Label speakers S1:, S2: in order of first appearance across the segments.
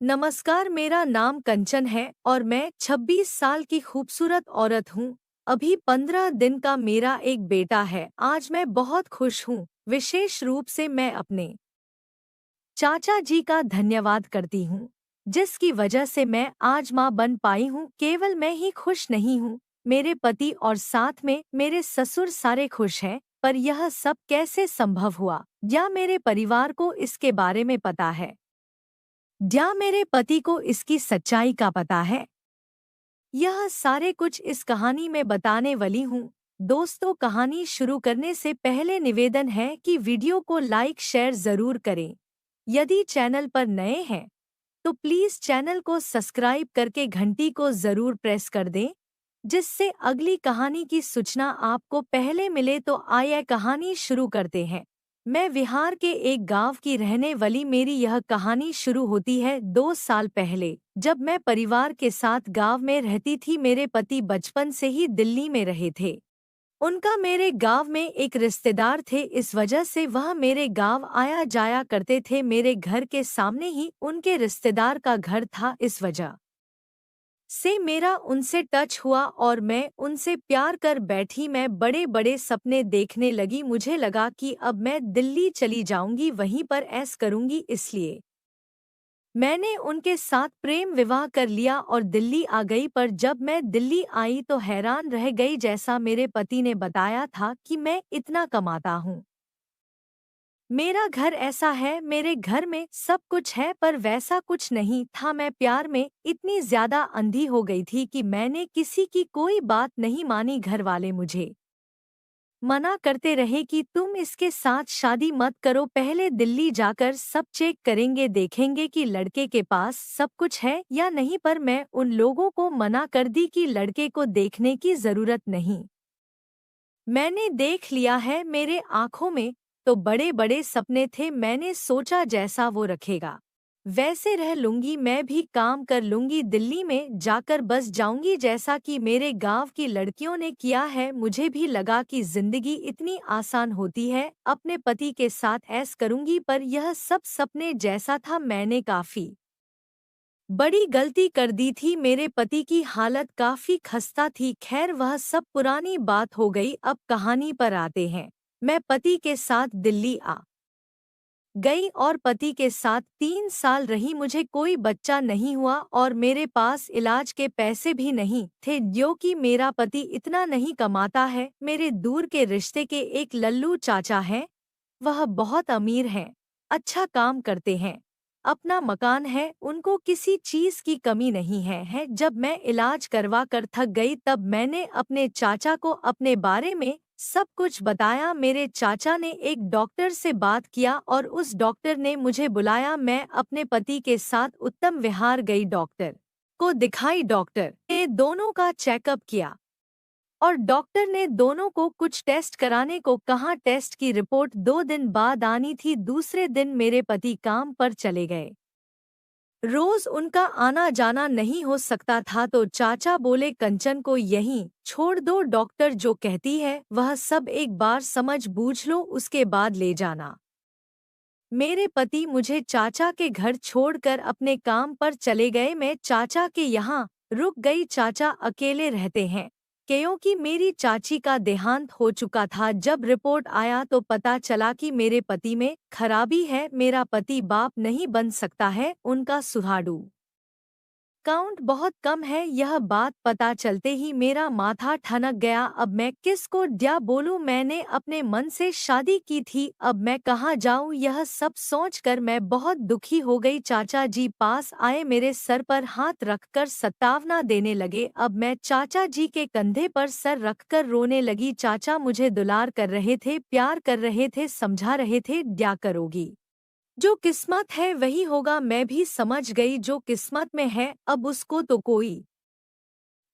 S1: नमस्कार, मेरा नाम कंचन है और मैं 26 साल की खूबसूरत औरत हूँ। अभी 15 दिन का मेरा एक बेटा है। आज मैं बहुत खुश हूँ। विशेष रूप से मैं अपने चाचा जी का धन्यवाद करती हूँ, जिसकी वजह से मैं आज माँ बन पाई हूँ। केवल मैं ही खुश नहीं हूँ, मेरे पति और साथ में मेरे ससुर सारे खुश हैं। पर यह सब कैसे संभव हुआ? क्या मेरे परिवार को इसके बारे में पता है? क्या मेरे पति को इसकी सच्चाई का पता है? यह सारे कुछ इस कहानी में बताने वाली हूँ। दोस्तों, कहानी शुरू करने से पहले निवेदन है कि वीडियो को लाइक शेयर जरूर करें। यदि चैनल पर नए हैं तो प्लीज चैनल को सब्सक्राइब करके घंटी को जरूर प्रेस कर दें, जिससे अगली कहानी की सूचना आपको पहले मिले। तो आइए कहानी शुरू करते हैं। मैं बिहार के एक गांव की रहने वाली। मेरी यह कहानी शुरू होती है 2 साल पहले, जब मैं परिवार के साथ गांव में रहती थी। मेरे पति बचपन से ही दिल्ली में रहे थे। उनका मेरे गांव में एक रिश्तेदार थे, इस वजह से वह मेरे गांव आया जाया करते थे। मेरे घर के सामने ही उनके रिश्तेदार का घर था, इस वजह से मेरा उनसे टच हुआ और मैं उनसे प्यार कर बैठी। मैं बड़े बड़े सपने देखने लगी। मुझे लगा कि अब मैं दिल्ली चली जाऊंगी, वहीं पर ऐश करूंगी। इसलिए मैंने उनके साथ प्रेम विवाह कर लिया और दिल्ली आ गई। पर जब मैं दिल्ली आई तो हैरान रह गई। जैसा मेरे पति ने बताया था कि मैं इतना कमाता हूँ, मेरा घर ऐसा है, मेरे घर में सब कुछ है, पर वैसा कुछ नहीं था। मैं प्यार में इतनी ज्यादा अंधी हो गई थी कि मैंने किसी की कोई बात नहीं मानी। घर वाले मुझे मना करते रहे कि तुम इसके साथ शादी मत करो, पहले दिल्ली जाकर सब चेक करेंगे, देखेंगे कि लड़के के पास सब कुछ है या नहीं। पर मैं उन लोगों को मना कर दी कि लड़के को देखने की जरूरत नहीं, मैंने देख लिया है। मेरे आँखों में तो बड़े बड़े सपने थे। मैंने सोचा जैसा वो रखेगा वैसे रह लूंगी, मैं भी काम कर लूंगी, दिल्ली में जाकर बस जाऊंगी जैसा कि मेरे गांव की लड़कियों ने किया है। मुझे भी लगा कि जिंदगी इतनी आसान होती है, अपने पति के साथ ऐश करूंगी। पर यह सब सपने जैसा था। मैंने काफी बड़ी गलती कर दी थी। मेरे पति की हालत काफी खस्ता थी। खैर, वह सब पुरानी बात हो गई। अब कहानी पर आते हैं। मैं पति के साथ दिल्ली आ गई और पति के साथ 3 साल रही। मुझे कोई बच्चा नहीं हुआ और मेरे पास इलाज के पैसे भी नहीं थे, क्योंकि मेरा पति इतना नहीं कमाता है। मेरे दूर के रिश्ते के एक लल्लू चाचा हैं, वह बहुत अमीर हैं, अच्छा काम करते हैं, अपना मकान है, उनको किसी चीज की कमी नहीं है। जब मैं इलाज करवा कर थक गई तब मैंने अपने चाचा को अपने बारे में सब कुछ बताया। मेरे चाचा ने एक डॉक्टर से बात किया और उस डॉक्टर ने मुझे बुलाया। मैं अपने पति के साथ उत्तम विहार गई, डॉक्टर को दिखाई। डॉक्टर ने दोनों का चेकअप किया और डॉक्टर ने दोनों को कुछ टेस्ट कराने को कहा। टेस्ट की रिपोर्ट 2 दिन बाद आनी थी। दूसरे दिन मेरे पति काम पर चले गए। रोज उनका आना जाना नहीं हो सकता था, तो चाचा बोले कंचन को यहीं छोड़ दो, डॉक्टर जो कहती है वह सब एक बार समझ बूझ लो, उसके बाद ले जाना। मेरे पति मुझे चाचा के घर छोड़कर अपने काम पर चले गए। मैं चाचा के यहाँ रुक गई। चाचा अकेले रहते हैं, क्योंकि मेरी चाची का देहांत हो चुका था। जब रिपोर्ट आया तो पता चला कि मेरे पति में खराबी है। मेरा पति बाप नहीं बन सकता है, उनका सुहाड़ू काउंट बहुत कम है। यह बात पता चलते ही मेरा माथा ठनक गया। अब मैं किसको क्या बोलूं? मैंने अपने मन से शादी की थी, अब मैं कहाँ जाऊं? यह सब सोचकर मैं बहुत दुखी हो गई। चाचा जी पास आए, मेरे सर पर हाथ रखकर सतावना देने लगे। अब मैं चाचा जी के कंधे पर सर रखकर रोने लगी। चाचा मुझे दुलार कर रहे थे, प्यार कर रहे थे, समझा रहे थे, क्या करोगी? जो किस्मत है वही होगा। मैं भी समझ गई, जो किस्मत में है अब उसको तो कोई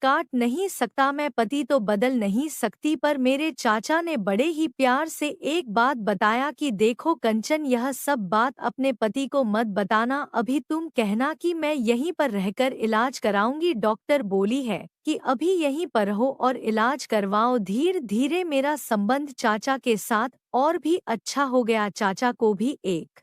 S1: काट नहीं सकता। मैं पति तो बदल नहीं सकती, पर मेरे चाचा ने बड़े ही प्यार से एक बात बताया कि देखो कंचन, यह सब बात अपने पति को मत बताना। अभी तुम कहना कि मैं यहीं पर रहकर इलाज कराऊंगी। डॉक्टर बोली है कि अभी यहीं पर रहो और इलाज करवाओ। धीरे धीरे मेरा संबंध चाचा के साथ और भी अच्छा हो गया। चाचा को भी एक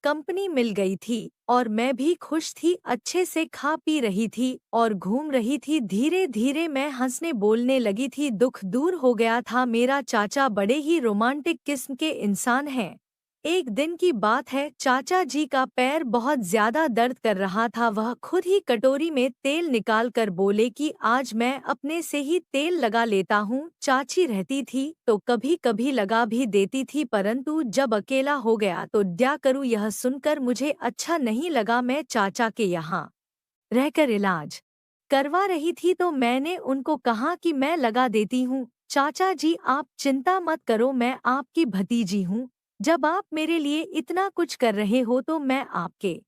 S1: कंपनी मिल गई थी, और मैं भी खुश थी, अच्छे से खा पी रही थी और घूम रही थी। धीरे धीरे मैं हंसने बोलने लगी थी, दुख दूर हो गया था। मेरा चाचा बड़े ही रोमांटिक किस्म के इंसान हैं। एक दिन की बात है, चाचा जी का पैर बहुत ज्यादा दर्द कर रहा था। वह खुद ही कटोरी में तेल निकाल कर बोले कि आज मैं अपने से ही तेल लगा लेता हूँ। चाची रहती थी तो कभी कभी लगा भी देती थी, परंतु जब अकेला हो गया तो क्या करूँ। यह सुनकर मुझे अच्छा नहीं लगा। मैं चाचा के यहाँ रहकर इलाज करवा रही थी तो मैंने उनको कहा कि मैं लगा देती हूँ। चाचा जी आप चिंता मत करो, मैं आपकी भतीजी हूँ। जब आप मेरे लिए इतना कुछ कर रहे हो तो मैं आपके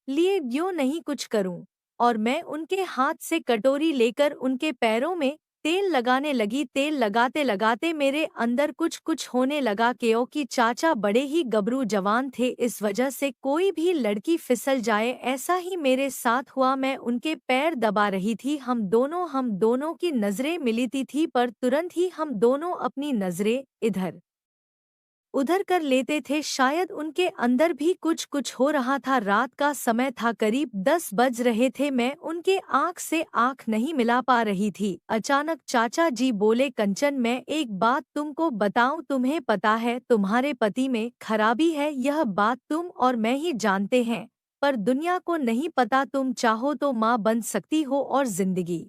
S1: लिए क्यों नहीं कुछ करूं। और मैं उनके हाथ से कटोरी लेकर उनके पैरों में तेल लगाने लगी। तेल लगाते लगाते मेरे अंदर कुछ कुछ होने लगा, क्योंकि चाचा बड़े ही गबरू जवान थे। इस वजह से कोई भी लड़की फिसल जाए, ऐसा ही मेरे साथ हुआ। मैं उनके पैर दबा रही थी। हम दोनों की नजरें मिली थी, पर तुरंत ही हम दोनों अपनी नजरें इधर उधर कर लेते थे। शायद उनके अंदर भी कुछ कुछ हो रहा था। रात का समय था, करीब 10 बज रहे थे। मैं उनके आँख से आँख नहीं मिला पा रही थी। अचानक चाचा जी बोले, कंचन मैं एक बात तुमको बताऊं, तुम्हें पता है तुम्हारे पति में खराबी है। यह बात तुम और मैं ही जानते हैं, पर दुनिया को नहीं पता। तुम चाहो तो माँ बन सकती हो और जिंदगी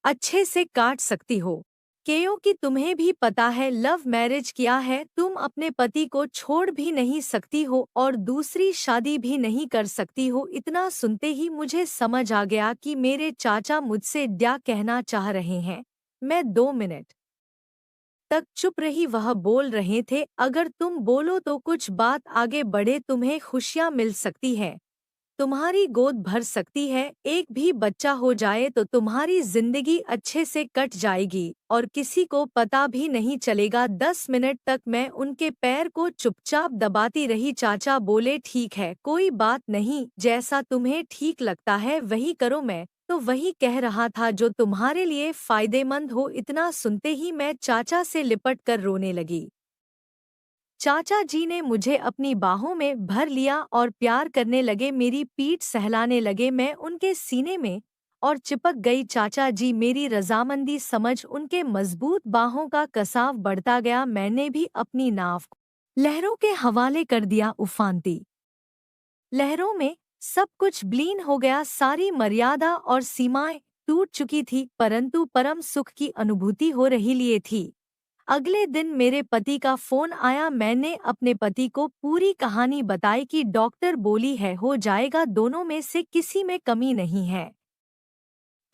S1: अच्छे से काट सकती हो, क्योंकि तुम्हें भी पता है लव मैरिज किया है। तुम अपने पति को छोड़ भी नहीं सकती हो और दूसरी शादी भी नहीं कर सकती हो। इतना सुनते ही मुझे समझ आ गया कि मेरे चाचा मुझसे क्या कहना चाह रहे हैं। मैं 2 मिनट तक चुप रही। वह बोल रहे थे, अगर तुम बोलो तो कुछ बात आगे बढ़े, तुम्हें खुशियाँ मिल सकती है, तुम्हारी गोद भर सकती है, एक भी बच्चा हो जाए तो तुम्हारी जिंदगी अच्छे से कट जाएगी और किसी को पता भी नहीं चलेगा। 10 मिनट तक मैं उनके पैर को चुपचाप दबाती रही। चाचा बोले, ठीक है कोई बात नहीं, जैसा तुम्हें ठीक लगता है वही करो। मैं तो वही कह रहा था जो तुम्हारे लिए फायदेमंद हो। इतना सुनते ही मैं चाचा से लिपट कर रोने लगी। चाचा जी ने मुझे अपनी बाहों में भर लिया और प्यार करने लगे, मेरी पीठ सहलाने लगे। मैं उनके सीने में और चिपक गई। चाचा जी मेरी रजामंदी समझ उनके मजबूत बाहों का कसाव बढ़ता गया। मैंने भी अपनी नाव को लहरों के हवाले कर दिया। उफानती लहरों में सब कुछ विलीन हो गया। सारी मर्यादा और सीमाएं टूट चुकी थी, परंतु परम सुख की अनुभूति हो रही लिए थी। अगले दिन मेरे पति का फोन आया। मैंने अपने पति को पूरी कहानी बताई कि डॉक्टर बोली है हो जाएगा, दोनों में से किसी में कमी नहीं है।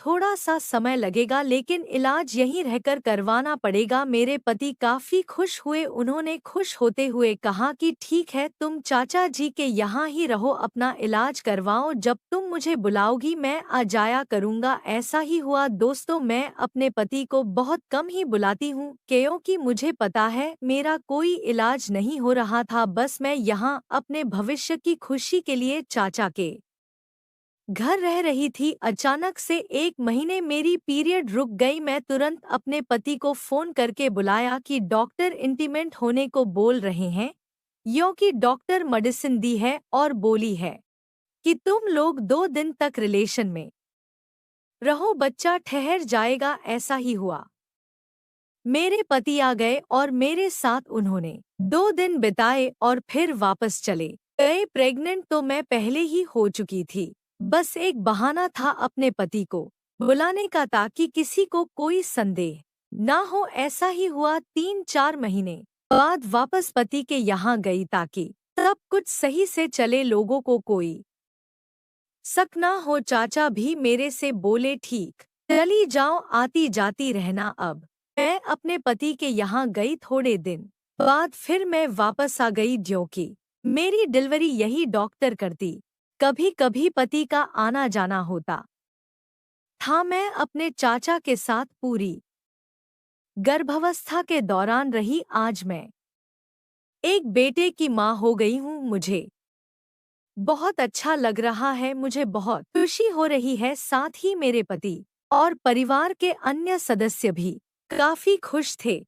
S1: थोड़ा सा समय लगेगा लेकिन इलाज यहीं रहकर करवाना पड़ेगा। मेरे पति काफी खुश हुए। उन्होंने खुश होते हुए कहा कि ठीक है, तुम चाचा जी के यहाँ ही रहो, अपना इलाज करवाओ, जब तुम मुझे बुलाओगी मैं आ जाया करूँगा। ऐसा ही हुआ। दोस्तों, मैं अपने पति को बहुत कम ही बुलाती हूँ, क्योंकि मुझे पता है मेरा कोई इलाज नहीं हो रहा था। बस मैं यहाँ अपने भविष्य की खुशी के लिए चाचा के घर रह रही थी। अचानक से 1 महीने मेरी पीरियड रुक गई। मैं तुरंत अपने पति को फोन करके बुलाया कि डॉक्टर इंटीमेंट होने को बोल रहे हैं, क्योंकि डॉक्टर मेडिसिन दी है और बोली है कि तुम लोग 2 दिन तक रिलेशन में रहो, बच्चा ठहर जाएगा। ऐसा ही हुआ। मेरे पति आ गए और मेरे साथ उन्होंने 2 दिन बिताए और फिर वापस चले गए। प्रेग्नेंट तो मैं पहले ही हो चुकी थी, बस एक बहाना था अपने पति को बुलाने का, ताकि किसी को कोई संदेह ना हो। ऐसा ही हुआ। 3-4 महीने बाद वापस पति के यहाँ गई, ताकि सब कुछ सही से चले, लोगों को कोई शक ना हो। चाचा भी मेरे से बोले, ठीक, चली जाओ, आती जाती रहना। अब मैं अपने पति के यहाँ गई। थोड़े दिन बाद फिर मैं वापस आ गई, क्योंकि मेरी डिलीवरी यही डॉक्टर करती। कभी कभी पति का आना जाना होता था। मैं अपने चाचा के साथ पूरी गर्भावस्था के दौरान रही। आज मैं एक बेटे की माँ हो गई हूँ। मुझे बहुत अच्छा लग रहा है, मुझे बहुत खुशी हो रही है। साथ ही मेरे पति और परिवार के अन्य सदस्य भी काफी खुश थे।